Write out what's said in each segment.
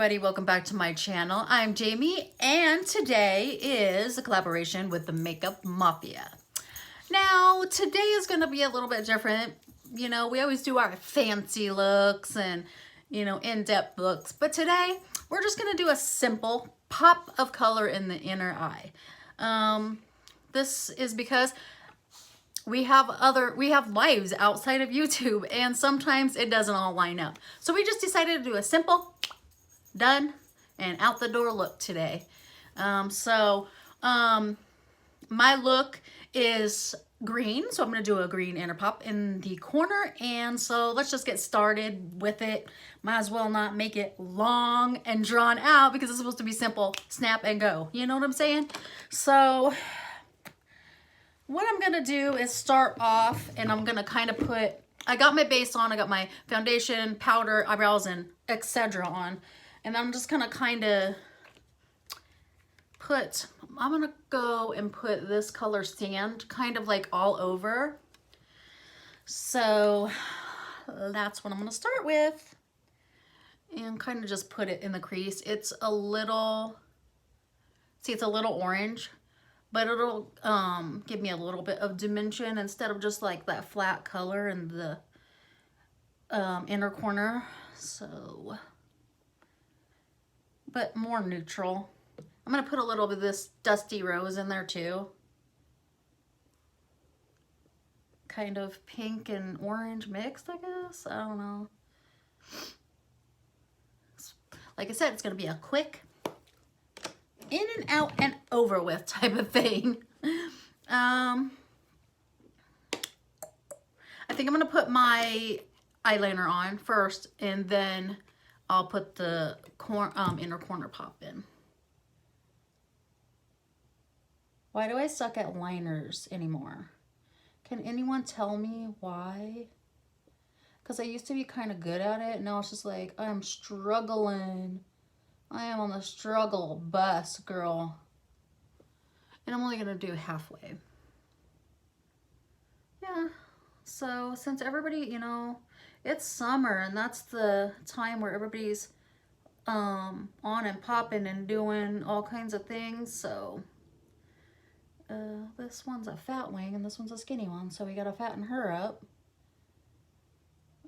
everybody, welcome back to my channel. I'm Jamie and today is a collaboration with the Makeup Mafia. Now today is going to be a little bit different. You know, we always do our fancy looks and, you know, in-depth looks, but today we're just going to do a simple pop of color in the inner eye. This is because we have lives outside of YouTube and sometimes it doesn't all line up. So we just decided to do a simple, done, and out the door look today. My look is green, so I'm gonna do a green inner pop in the corner, and so let's just get started with it. Might as well not make it long and drawn out because it's supposed to be simple, snap and go. You know what I'm saying? So what I'm gonna do is start off and I'm gonna kind of I got my base on, I got my foundation, powder, eyebrows, and etc. on. And I'm just gonna kind of I'm gonna go and put this color sand kind of like all over. So that's what I'm gonna start with. And kind of just put it in the crease. It's a little orange, but it'll give me a little bit of dimension instead of just like that flat color in the inner corner. So, but more neutral. I'm gonna put a little bit of this dusty rose in there too. Kind of pink and orange mixed, I guess. I don't know. Like I said, it's gonna be a quick in and out and over with type of thing. I think I'm gonna put my eyeliner on first and then I'll put the inner corner pop in. Why do I suck at liners anymore? Can anyone tell me why? Because I used to be kind of good at it. Now it's just like, I'm struggling. I am on the struggle bus, girl. And I'm only going to do halfway. Yeah. So since everybody, you know, it's summer and that's the time where everybody's on and popping and doing all kinds of things. So this one's a fat wing and this one's a skinny one. So we got to fatten her up.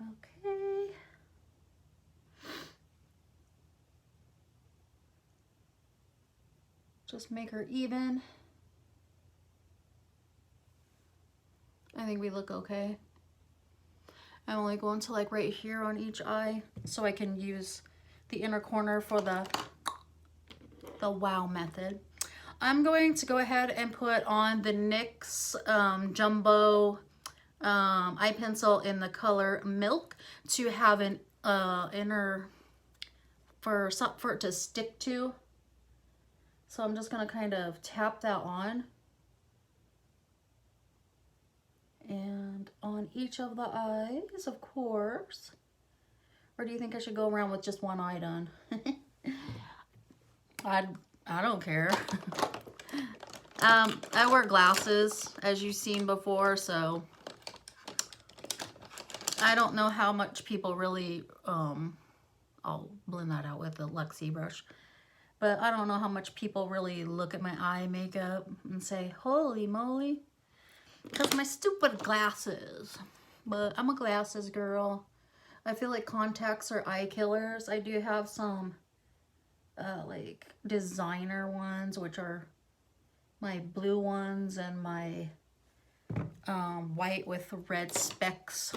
Okay. Just make her even. I think we look okay. I'm only going to like right here on each eye so I can use the inner corner for the wow method. I'm going to go ahead and put on the NYX Jumbo eye pencil in the color Milk to have an inner for it to stick to. So I'm just going to kind of tap that on. And on each of the eyes, of course. Or do you think I should go around with just one eye done? I don't care. I wear glasses, as you've seen before, so I don't know how much people really, I'll blend that out with the Luxie brush, but I don't know how much people really look at my eye makeup and say, holy moly, because my stupid glasses. But I'm a glasses girl. I feel like contacts are eye killers. I do have some like designer ones, which are my blue ones and my white with red specks,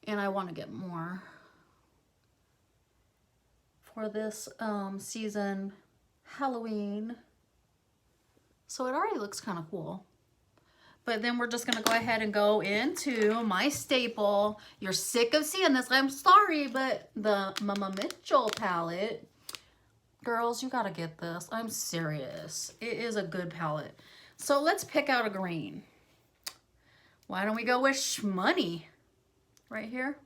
and I want to get more for this season Halloween. So it already looks kind of cool. But then we're just gonna go ahead and go into my staple. You're sick of seeing this, I'm sorry, but the Mama Mitchell palette. Girls, you gotta get this. I'm serious. It is a good palette. So let's pick out a green. Why don't we go with Shmoney right here?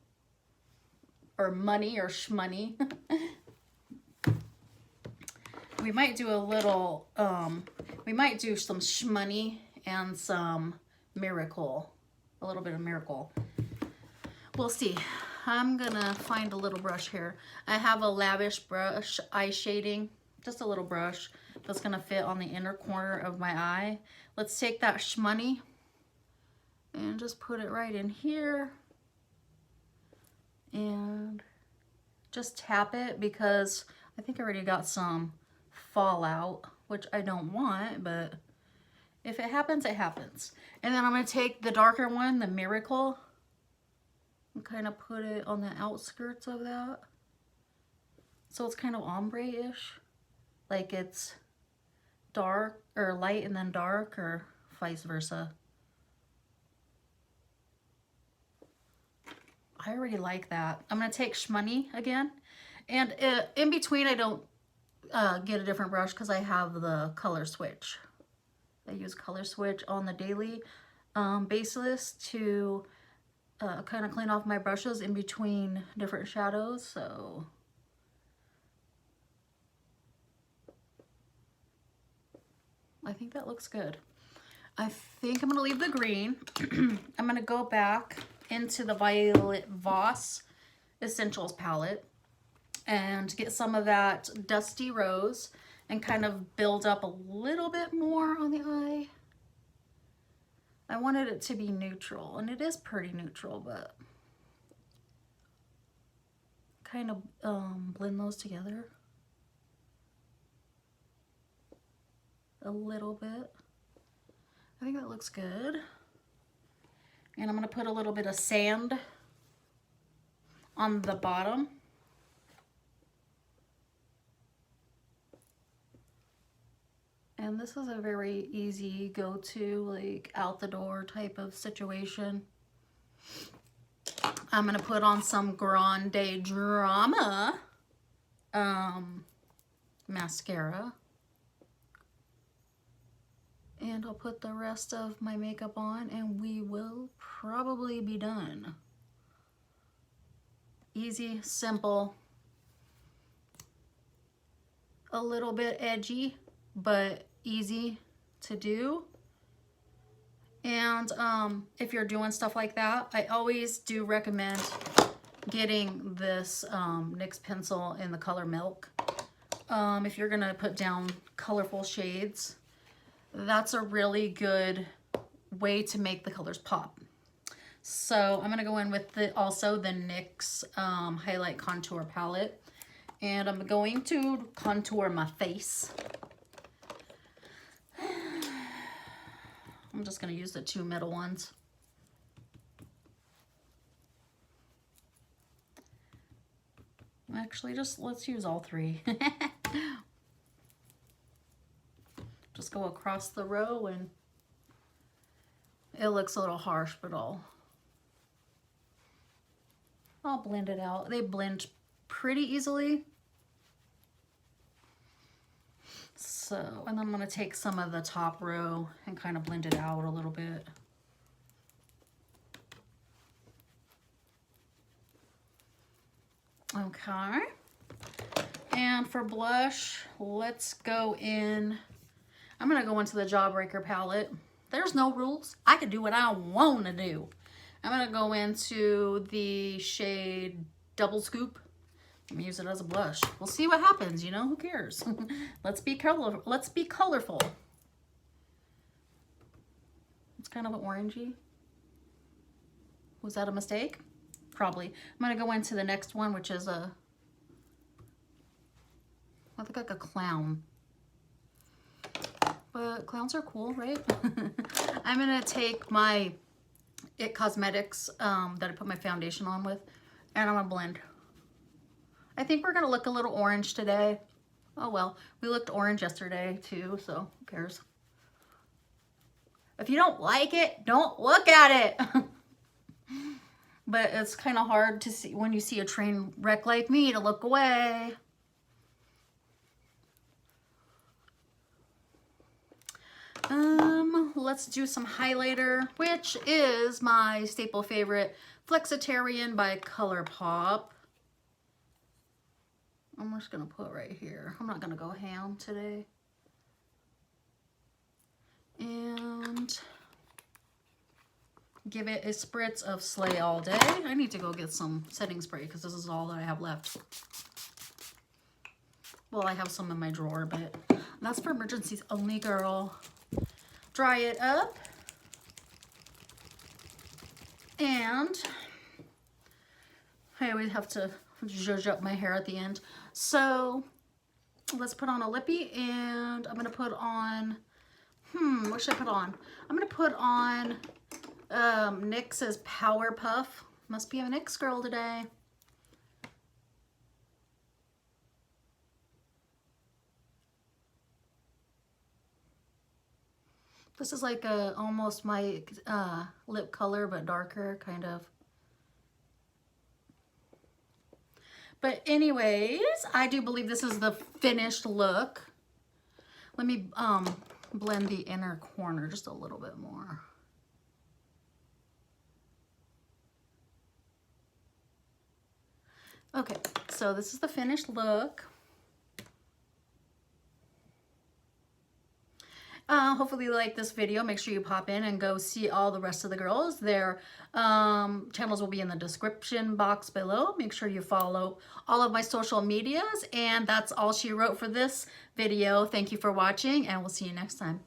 Or money or shmoney. We might do a little, we might do some Shmoney and some Miracle. A little bit of Miracle. We'll see. I'm gonna find a little brush here. I have a lavish brush, eye shading, just a little brush that's gonna fit on the inner corner of my eye. Let's take that shmoney and just put it right in here and just tap it, because I think I already got some fallout, which I don't want, but if it happens, it happens. And then I'm gonna take the darker one, the Miracle, and kind of put it on the outskirts of that. So it's kind of ombre-ish, like it's dark or light and then dark, or vice versa. I already like that. I'm gonna take shmoney again, and in between I don't get a different brush because I have the color switch. I use color switch on the daily basis to kind of clean off my brushes in between different shadows. So I think that looks good. I think I'm gonna leave the green. I'm gonna go back into the Violet Voss Essentials palette and get some of that Dusty Rose and kind of build up a little bit more on the eye. I wanted it to be neutral, and it is pretty neutral, but kind of blend those together a little bit. I think that looks good. And I'm gonna put a little bit of sand on the bottom. And this is a very easy go-to, like out the door type of situation. I'm gonna put on some Grande Drama mascara. And I'll put the rest of my makeup on and we will probably be done. Easy, simple, a little bit edgy, but easy to do. And if you're doing stuff like that, I always do recommend getting this NYX pencil in the color Milk. If you're gonna put down colorful shades, that's a really good way to make the colors pop. So I'm gonna go in with also the NYX Highlight Contour Palette, and I'm going to contour my face. I'm just gonna use the two middle ones. Actually, let's use all three. Just go across the row, and it looks a little harsh, but I'll blend it out. They blend pretty easily. So, and then I'm gonna take some of the top row and kind of blend it out a little bit. Okay. And for blush, let's go in. I'm gonna go into the Jawbreaker palette. There's no rules. I can do what I want to do. I'm gonna go into the shade Double Scoop. I'm gonna use it as a blush. We'll see what happens, you know, who cares? Let's be colorful. It's kind of orangey. Was that a mistake? Probably. I'm gonna go into the next one, which is I think like a clown. But clowns are cool, right? I'm gonna take my It Cosmetics that I put my foundation on with, and I'm gonna blend. I think we're gonna look a little orange today. Oh well, we looked orange yesterday too, so who cares? If you don't like it, don't look at it. But it's kind of hard to see when you see a train wreck like me to look away. Let's do some highlighter, which is my staple favorite, Flexitarian by ColourPop. I'm just gonna put right here. I'm not gonna go ham today. And give it a spritz of Slay All Day. I need to go get some setting spray because this is all that I have left. Well, I have some in my drawer, but that's for emergencies only, girl. Dry it up. And I always have to zhuzh up my hair at the end. So let's put on a lippy, and I'm going to put on, what should I put on? I'm going to put on NYX's Power Puff. Must be a NYX girl today. This is like almost my lip color, but darker, kind of. But anyways, I do believe this is the finished look. Let me blend the inner corner just a little bit more. Okay, so this is the finished look. Hopefully you like this video. Make sure you pop in and go see all the rest of the girls. Their channels will be in the description box below. Make sure you follow all of my social medias. And that's all she wrote for this video. Thank you for watching, and we'll see you next time.